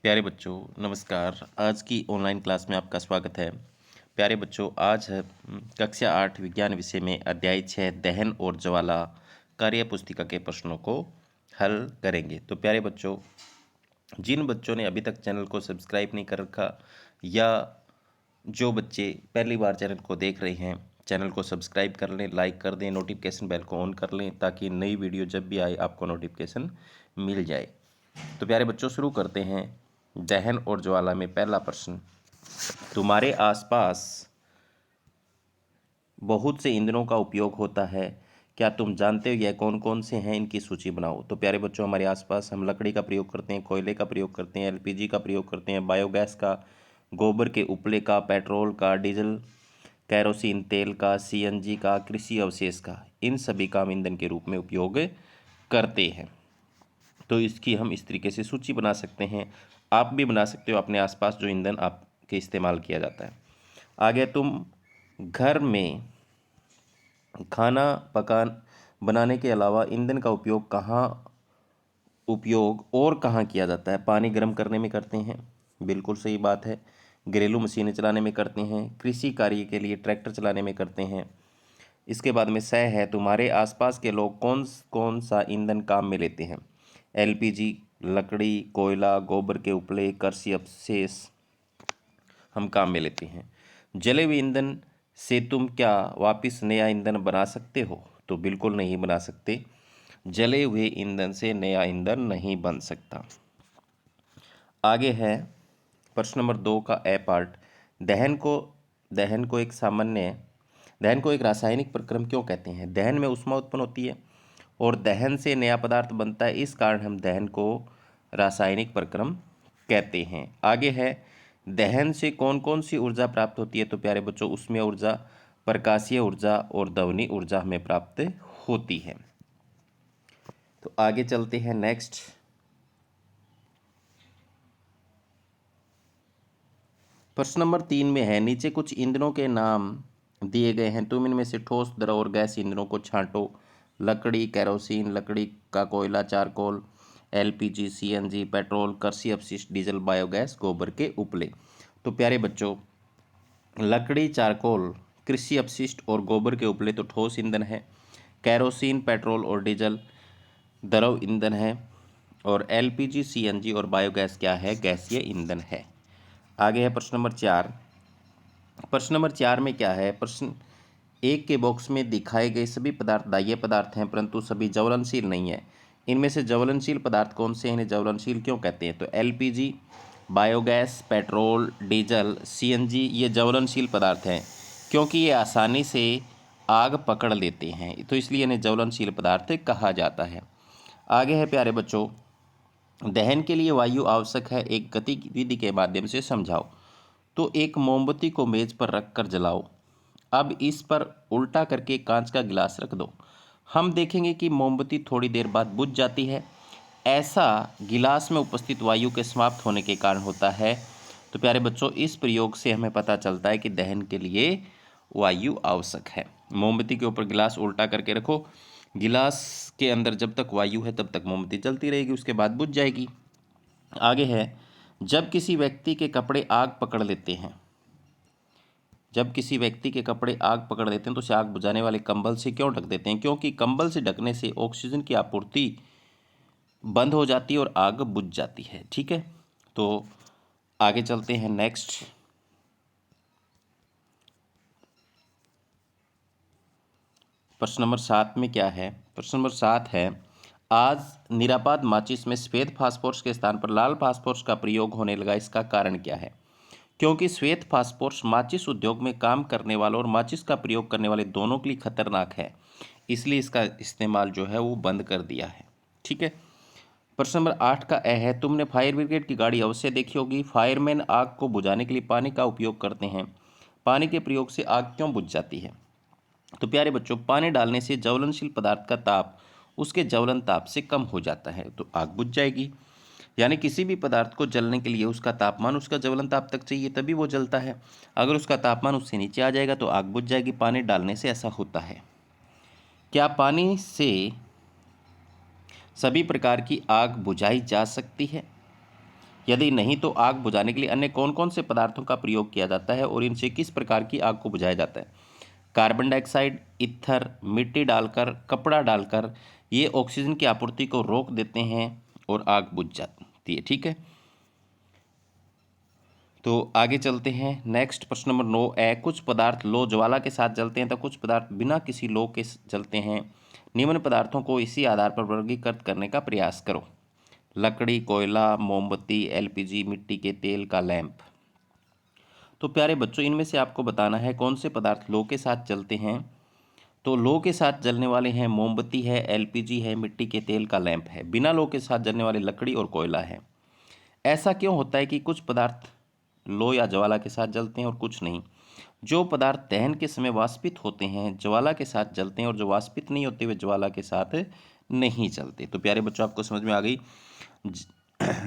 प्यारे बच्चों नमस्कार। आज की ऑनलाइन क्लास में आपका स्वागत है। प्यारे बच्चों आज है कक्षा 8 विज्ञान विषय में अध्याय 6 दहन और ज्वाला कार्य पुस्तिका के प्रश्नों को हल करेंगे। तो प्यारे बच्चों, जिन बच्चों ने अभी तक चैनल को सब्सक्राइब नहीं कर रखा या जो बच्चे पहली बार चैनल को देख रहे हैं, चैनल को सब्सक्राइब कर लें, लाइक कर दें, नोटिफिकेशन बेल को ऑन कर लें ताकि नई वीडियो जब भी आए आपको नोटिफिकेशन मिल जाए। तो प्यारे बच्चों शुरू करते हैं। दहन और ज्वाला में पहला प्रश्न, तुम्हारे आसपास बहुत से ईंधनों का उपयोग होता है, क्या तुम जानते हो यह कौन कौन से हैं? इनकी सूची बनाओ। तो प्यारे बच्चों, हमारे आसपास हम लकड़ी का प्रयोग करते हैं, कोयले का प्रयोग करते हैं, एलपीजी का प्रयोग करते हैं, बायोगैस का, गोबर के उपले का, पेट्रोल का, डीजल, कैरोसिन तेल का, सीएनजी का, कृषि अवशेष का। इन सभी का हम ईंधन के रूप में उपयोग करते हैं। तो इसकी हम इस तरीके से सूची बना सकते हैं। आप भी बना सकते हो अपने आसपास जो ईंधन आपके इस्तेमाल किया जाता है। आगे, तुम घर में खाना पकान बनाने के अलावा ईंधन का उपयोग और कहाँ किया जाता है? पानी गर्म करने में करते हैं, बिल्कुल सही बात है। घरेलू मशीनें चलाने में करते हैं, कृषि कार्य के लिए ट्रैक्टर चलाने में करते हैं। इसके बाद में सह है, तुम्हारे आसपास के लोग कौन कौन सा ईंधन काम में लेते हैं? एलपीजी, लकड़ी, कोयला, गोबर के उपले, कृषि अवशेष हम काम में लेते हैं। जले हुए ईंधन से तुम क्या वापस नया ईंधन बना सकते हो? तो बिल्कुल नहीं बना सकते। जले हुए ईंधन से नया ईंधन नहीं बन सकता। आगे है प्रश्न नंबर 2 का ए पार्ट। दहन को दहन को एक सामान्य दहन को एक रासायनिक प्रक्रम क्यों कहते हैं? दहन में ऊष्मा उत्पन्न होती है और दहन से नया पदार्थ बनता है, इस कारण हम दहन को रासायनिक प्रक्रम कहते हैं। आगे है, दहन से कौन कौन सी ऊर्जा प्राप्त होती है? तो प्यारे बच्चों, उसमें ऊर्जा, प्रकाशीय ऊर्जा और ध्वनि ऊर्जा हमें प्राप्त होती है। तो आगे चलते हैं नेक्स्ट। प्रश्न नंबर 3 में है, नीचे कुछ ईंधनों के नाम दिए गए हैं, तुम इनमें से ठोस, द्रव और गैस ईंधनों को छांटो। लकड़ी, केरोसिन, लकड़ी का कोयला, चारकोल, एलपीजी, सीएनजी, पेट्रोल, कृषि अपशिष्ट, डीजल, बायोगैस, गोबर के उपले। तो प्यारे बच्चों, लकड़ी, चारकोल, कृषि अपशिष्ट और गोबर के उपले तो ठोस ईंधन है। केरोसिन, पेट्रोल और डीजल द्रव ईंधन है। और एलपीजी, सीएनजी और बायोगैस क्या है? गैसीय ईंधन है। आगे है प्रश्न नंबर 4। प्रश्न नंबर 4 में क्या है? प्रश्न 1 के बॉक्स में दिखाए गए सभी पदार्थ दाह्य पदार्थ हैं, परंतु सभी ज्वलनशील नहीं है। इनमें से ज्वलनशील पदार्थ कौन से हैं? इन्हें ज्वलनशील क्यों कहते हैं? तो LPG, biogas, petrol, diesel, CNG ये ज्वलनशील पदार्थ हैं क्योंकि ये आसानी से आग पकड़ लेते हैं, तो इसलिए इन्हें ज्वलनशील पदार्थ कहा जाता है। आगे है प्यारे बच्चों, दहन के लिए वायु आवश्यक है, एक गतिविधि के माध्यम से समझाओ। तो एक मोमबत्ती को मेज पर रखकर जलाओ। अब इस पर उल्टा करके कांच का गिलास रख दो। हम देखेंगे कि मोमबत्ती थोड़ी देर बाद बुझ जाती है। ऐसा गिलास में उपस्थित वायु के समाप्त होने के कारण होता है। तो प्यारे बच्चों, इस प्रयोग से हमें पता चलता है कि दहन के लिए वायु आवश्यक है। मोमबत्ती के ऊपर गिलास उल्टा करके रखो, गिलास के अंदर जब तक वायु है तब तक मोमबत्ती जलती रहेगी, उसके बाद बुझ जाएगी। आगे है, जब किसी व्यक्ति के कपड़े आग पकड़ लेते हैं तो उसे आग बुझाने वाले कंबल से क्यों ढक देते हैं? क्योंकि कंबल से ढकने से ऑक्सीजन की आपूर्ति बंद हो जाती है और आग बुझ जाती है। ठीक है, तो आगे चलते हैं नेक्स्ट। प्रश्न नंबर 7 में क्या है? प्रश्न नंबर 7 है, आज निरापाद माचिस में सफ़ेद फास्फोरस के स्थान पर लाल फास्फोरस का प्रयोग होने लगा, इसका कारण क्या है? क्योंकि श्वेत फास्फोरस माचिस उद्योग में काम करने वालों और माचिस का प्रयोग करने वाले दोनों के लिए खतरनाक है, इसलिए इसका इस्तेमाल जो है वो बंद कर दिया है। ठीक है, प्रश्न नंबर 8 का ए है, तुमने फायर ब्रिगेड की गाड़ी अवश्य देखी होगी। फायरमैन आग को बुझाने के लिए पानी का उपयोग करते हैं, पानी के प्रयोग से आग क्यों बुझ जाती है? तो प्यारे बच्चों, पानी डालने से ज्वलनशील पदार्थ का ताप उसके ज्वलन ताप से कम हो जाता है, तो आग बुझ जाएगी। यानी किसी भी पदार्थ को जलने के लिए उसका तापमान उसका ज्वलन ताप तक चाहिए, तभी वो जलता है। अगर उसका तापमान उससे नीचे आ जाएगा तो आग बुझ जाएगी। पानी डालने से ऐसा होता है। क्या पानी से सभी प्रकार की आग बुझाई जा सकती है? यदि नहीं तो आग बुझाने के लिए अन्य कौन कौन से पदार्थों का प्रयोग किया जाता है और इनसे किस प्रकार की आग को बुझाया जाता है? कार्बन डाइऑक्साइड, ईथर, मिट्टी डालकर, कपड़ा डालकर, ये ऑक्सीजन की आपूर्ति को रोक देते हैं और आग बुझ जाती है। ठीक है, तो आगे चलते हैं। नेक्स्ट प्रश्न नंबर 9 है, कुछ पदार्थ लो ज्वाला के साथ जलते हैं तो कुछ पदार्थ बिना किसी लो के जलते हैं। निम्न पदार्थों को इसी आधार पर वर्गीकृत करने का प्रयास करो। लकड़ी, कोयला, मोमबत्ती, एलपीजी, मिट्टी के तेल का लैंप। तो प्यारे बच्चों, इनमें से आपको बताना है कौन से पदार्थ लो के साथ जलते हैं। तो लो के साथ जलने वाले हैं मोमबत्ती है, एलपीजी है, मिट्टी के तेल का लैंप है। बिना लो के साथ जलने वाले लकड़ी और कोयला है। ऐसा क्यों होता है कि कुछ पदार्थ लो या ज्वाला के साथ जलते हैं और कुछ नहीं? जो पदार्थ दहन के समय वाष्पित होते हैं ज्वाला के साथ जलते हैं और जो वाष्पित नहीं होते वे ज्वाला के साथ नहीं जलते। तो प्यारे बच्चों, आपको समझ में आ गई।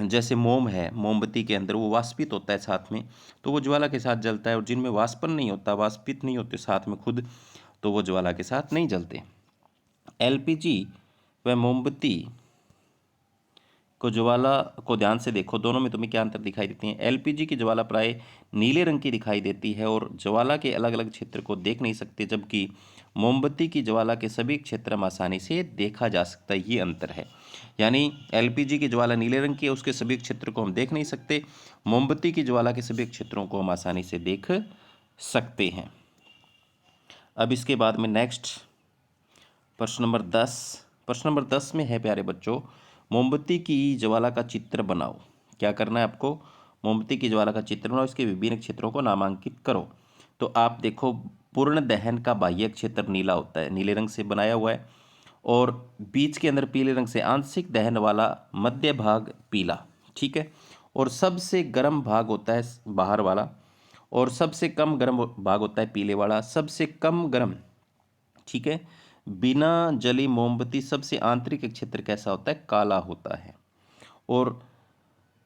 जैसे मोम है, मोमबत्ती के अंदर वो वाष्पित होता है साथ में, तो वो ज्वाला के साथ जलता है, और जिनमें वाष्पन नहीं होता, वाष्पित नहीं होते साथ में खुद, तो वो ज्वाला के साथ नहीं जलते। एलपीजी व मोमबत्ती को ज्वाला को ध्यान से देखो, दोनों में तुम्हें क्या अंतर दिखाई देती है? एलपीजी की ज्वाला प्राय नीले रंग की दिखाई देती है और ज्वाला के अलग अलग क्षेत्र को देख नहीं सकते, जबकि मोमबत्ती की ज्वाला के सभी क्षेत्र में आसानी से देखा जा सकता है। ये अंतर है, यानी एलपीजी की ज्वाला नीले रंग की है, उसके सभी क्षेत्र को हम देख नहीं सकते। मोमबत्ती की ज्वाला के सभी क्षेत्रों को हम आसानी से देख सकते हैं। अब इसके बाद में नेक्स्ट प्रश्न नंबर 10। प्रश्न नंबर 10 में है प्यारे बच्चों, मोमबत्ती की ज्वाला का चित्र बनाओ। क्या करना है आपको? मोमबत्ती की ज्वाला का चित्र बनाओ, इसके विभिन्न क्षेत्रों को नामांकित करो। तो आप देखो, पूर्ण दहन का बाह्य क्षेत्र नीला होता है, नीले रंग से बनाया हुआ है, और बीच के अंदर पीले रंग से आंशिक दहन वाला मध्य भाग पीला। ठीक है, और सबसे गर्म भाग होता है बाहर वाला, और सबसे कम गर्म भाग होता है पीले वाला। सबसे कम गर्म, ठीक है, बिना जली मोमबत्ती सबसे आंतरिक क्षेत्र कैसा होता है? काला होता है, और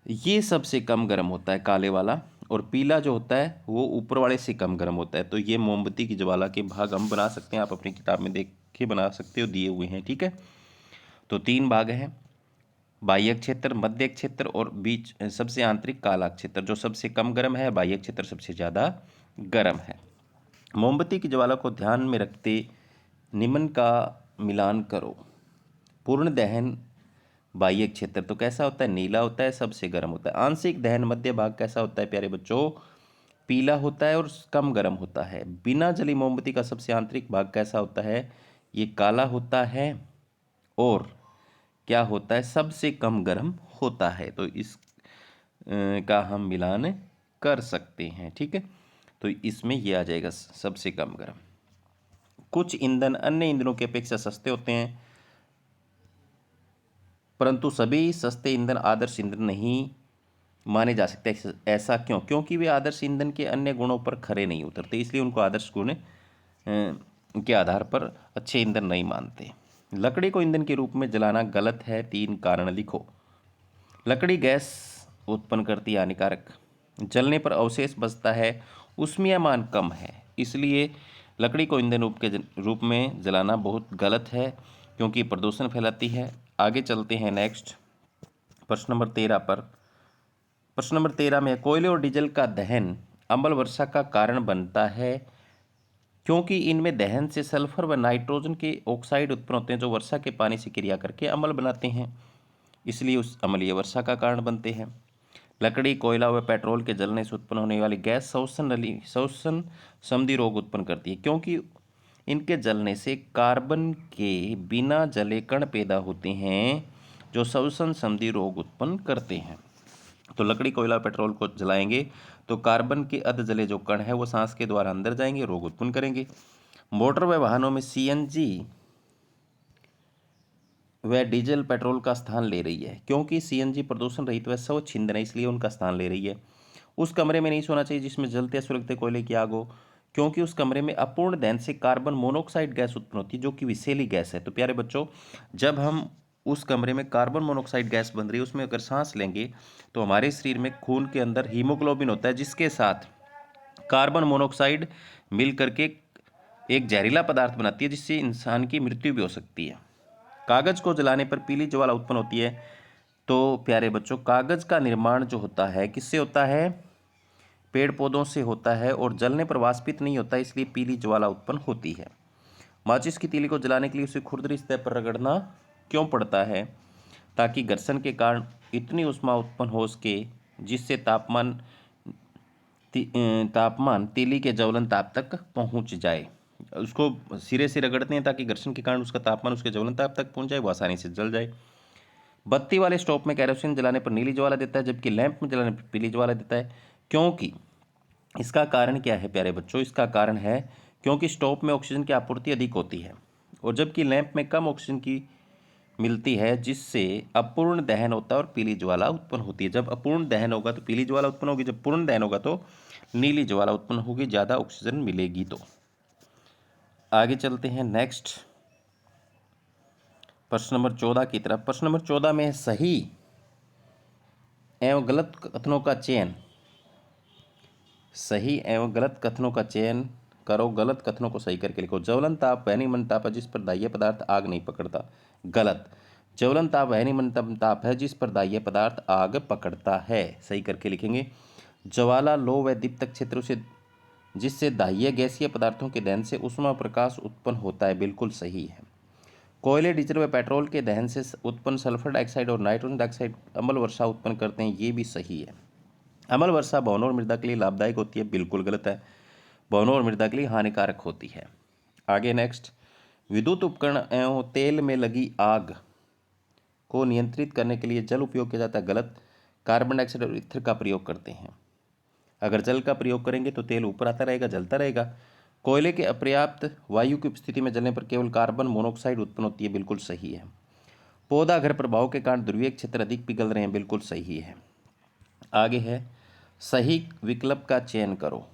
ये सबसे कम गर्म होता है काले वाला, और पीला जो होता है वो ऊपर वाले से कम गर्म होता है। तो ये मोमबत्ती की ज्वाला के भाग हम बना सकते हैं, आप अपनी किताब में देख के बना सकते हो, दिए हुए हैं। ठीक है, तो 3 भाग हैं, बाह्य क्षेत्र, मध्य क्षेत्र और बीच सबसे आंतरिक काला क्षेत्र। जो सबसे कम गर्म है, बाह्य क्षेत्र सबसे ज़्यादा गर्म है। मोमबत्ती की ज्वाला को ध्यान में रखते निम्न का मिलान करो। पूर्ण दहन बाह्य क्षेत्र तो कैसा होता है? नीला होता है, सबसे गर्म होता है। आंशिक दहन मध्य भाग कैसा होता है प्यारे बच्चों? पीला होता है और कम गर्म होता है। बिना जली मोमबत्ती का सबसे आंतरिक भाग कैसा होता है? ये काला होता है, और क्या होता है? सबसे कम गर्म होता है। तो इस का हम मिलान कर सकते हैं। ठीक है, तो इसमें ये आ जाएगा सबसे कम गर्म। कुछ ईंधन अन्य ईंधनों की अपेक्षा सस्ते होते हैं, परंतु सभी सस्ते ईंधन आदर्श ईंधन नहीं माने जा सकते। ऐसा क्यों? क्योंकि वे आदर्श ईंधन के अन्य गुणों पर खरे नहीं उतरते, इसलिए उनको आदर्श गुण के आधार पर अच्छे ईंधन नहीं मानते। लकड़ी को ईंधन के रूप में जलाना गलत है, 3 कारण लिखो। लकड़ी गैस उत्पन्न करती है, हानिकारक। जलने पर अवशेष बचता है, ऊष्मीय मान कम है, इसलिए लकड़ी को ईंधन रूप में जलाना बहुत गलत है, क्योंकि प्रदूषण फैलाती है। आगे चलते हैं नेक्स्ट प्रश्न नंबर 13 पर। प्रश्न नंबर 13 में, कोयले और डीजल का दहन अम्ल वर्षा का कारण बनता है, क्योंकि इनमें दहन से सल्फर व नाइट्रोजन के ऑक्साइड उत्पन्न होते हैं, जो वर्षा के पानी से क्रिया करके अम्ल बनाते हैं, इसलिए उस अम्लीय वर्षा का कारण बनते हैं। लकड़ी, कोयला व पेट्रोल के जलने से उत्पन्न होने वाली गैस श्वसन संधि रोग उत्पन्न करती है, क्योंकि इनके जलने से कार्बन के बिना जले कण पैदा होते हैं, जो श्वसन संधि रोग उत्पन्न करते हैं। तो लकड़ी, कोयला, पेट्रोल को जलाएंगे तो कार्बन के अध जले जो कण है वो सांस के द्वारा अंदर जाएंगे, रोग उत्पन्न करेंगे। मोटर व वाहनों में सीएनजी वह डीजल पेट्रोल का स्थान ले रही है, क्योंकि सीएनजी प्रदूषण रहित व स्वच्छ ईंधन है, इसलिए उनका स्थान ले रही है। उस कमरे में नहीं सोना चाहिए जिसमें जलते या सुलगते कोयले की आग हो, क्योंकि उस कमरे में अपूर्ण दहन से कार्बन मोनोऑक्साइड गैस उत्पन्न होती है, जो कि विषैली गैस है। तो प्यारे बच्चों, जब हम उस कमरे में कार्बन मोनोऑक्साइड गैस बन रही है, उसमें अगर सांस लेंगे तो हमारे शरीर में खून के अंदर हीमोग्लोबिन होता है, जिसके साथ कार्बन मोनोऑक्साइड मिल करके एक जहरीला पदार्थ बनाती है, जिससे इंसान की मृत्यु भी हो सकती है। कागज को जलाने पर पीली ज्वाला उत्पन्न होती है, तो प्यारे बच्चों, कागज़ का निर्माण जो होता है किससे होता है? पेड़ पौधों से होता है और जलने पर वाष्पित नहीं होता, इसलिए पीली ज्वाला उत्पन्न होती है। माचिस की तीली को जलाने के लिए उसे खुरदरी सतह पर रगड़ना क्यों पड़ता है? ताकि घर्षण के कारण इतनी ऊष्मा उत्पन्न हो सके जिससे तापमान तीली के ज्वलन ताप तक पहुंच जाए। उसको सिरे से रगड़ते हैं ताकि घर्षण के कारण उसका तापमान उसके ज्वलन ताप तक पहुंच जाए, वो आसानी से जल जाए। बत्ती वाले स्टोव में केरोसिन जलाने पर नीली ज्वाला देता है, जबकि लैंप में जलाने पर पीली ज्वाला देता है। क्योंकि इसका कारण क्या है प्यारे बच्चों? इसका कारण है क्योंकि स्टोव में ऑक्सीजन की आपूर्ति अधिक होती है और जबकि लैंप में कम ऑक्सीजन की मिलती है, जिससे अपूर्ण दहन होता है और पीली ज्वाला उत्पन्न होती है। जब अपूर्ण दहन होगा तो पीली ज्वाला उत्पन्न होगी, जब पूर्ण दहन होगा तो नीली ज्वाला उत्पन्न होगी, ज़्यादा ऑक्सीजन मिलेगी। तो आगे चलते हैं नेक्स्ट प्रश्न नंबर 14 की तरफ। प्रश्न नंबर 14 में सही एवं गलत कथनों का चयन। सही एवं गलत कथनों का चयन करो। गलत कथनों को सही करके लिखो। ज्वलन ताप वह निमन ताप है जिस पर दाह्य पदार्थ आग नहीं पकड़ता। गलत। ज्वलन ताप वह निमन ताप है जिस पर दाह्य पदार्थ आग पकड़ता है। सही करके लिखेंगे। ज्वाला लो व दीप्तक क्षेत्र से जिससे दाह्य गैसीय पदार्थों के दहन से ऊष्मा प्रकाश उत्पन्न होता है। बिल्कुल सही है। कोयले, डीजल व पेट्रोल के दहन से उत्पन्न सल्फर डाइऑक्साइड और नाइट्रोजन डाइऑक्साइड अम्ल वर्षा उत्पन्न करते हैं। ये भी सही है। अम्ल वर्षा भवनों और मृदा के लिए लाभदायक होती है। बिल्कुल गलत है। भवनों और मृदा के लिए हानिकारक होती है। आगे नेक्स्ट। विद्युत उपकरण एवं तेल में लगी आग को नियंत्रित करने के लिए जल उपयोग किया जाता है। गलत। कार्बन डाइऑक्साइड और ईथर का प्रयोग करते हैं। अगर जल का प्रयोग करेंगे तो तेल ऊपर आता रहेगा, जलता रहेगा। कोयले के अपर्याप्त वायु की उपस्थिति में जलने पर केवल कार्बन मोनोऑक्साइड उत्पन्न होती है। बिल्कुल सही है। पौधा घर प्रभाव के कारण ध्रुवीय क्षेत्र अधिक पिघल रहे हैं। बिल्कुल सही है। आगे है सही विकल्प का चयन करो।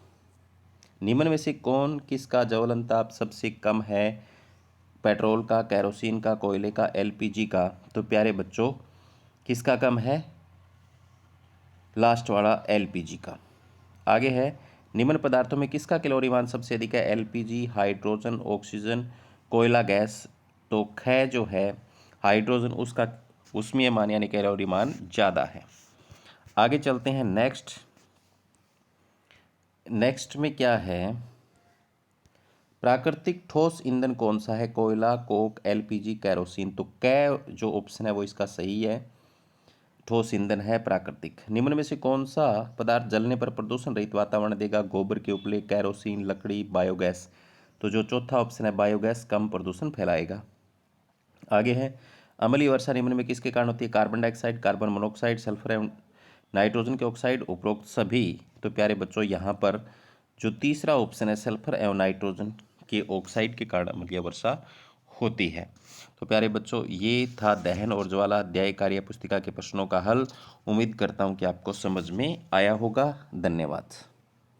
निम्न में से कौन किसका ज्वलन ताप सबसे कम है? पेट्रोल का, केरोसिन का, कोयले का, एलपीजी का। तो प्यारे बच्चों, किसका कम है? लास्ट वाला एलपीजी का। आगे है निम्न पदार्थों में किसका कैलोरी मान सबसे अधिक है? एलपीजी, हाइड्रोजन, ऑक्सीजन, कोयला गैस। तो ख जो है हाइड्रोजन, उसका उसमें मान यानी कैलोरी मान ज़्यादा है। आगे चलते हैं नेक्स्ट। नेक्स्ट में क्या है? प्राकृतिक ठोस ईंधन कौन सा है? कोयला, कोक, एलपीजी, केरोसिन। तो क जो ऑप्शन है वो इसका सही है। ठोस ईंधन है प्राकृतिक। निम्न में से कौन सा पदार्थ जलने पर प्रदूषण रहित वातावरण देगा? गोबर के उपले, केरोसिन, लकड़ी, बायोगैस। तो जो चौथा ऑप्शन है बायोगैस कम प्रदूषण फैलाएगा। आगे है अम्लीय वर्षा निम्न में किसके कारण होती है? Carbon dioxide, carbon monoxide, sulphur एवं नाइट्रोजन के ऑक्साइड, उपरोक्त सभी। तो प्यारे बच्चों, यहाँ पर जो तीसरा ऑप्शन है सल्फर एवं नाइट्रोजन के ऑक्साइड के कारण अम्लीय वर्षा होती है। तो प्यारे बच्चों, ये था दहन और ज्वाला अध्याय कार्य पुस्तिका के प्रश्नों का हल। उम्मीद करता हूँ कि आपको समझ में आया होगा। धन्यवाद।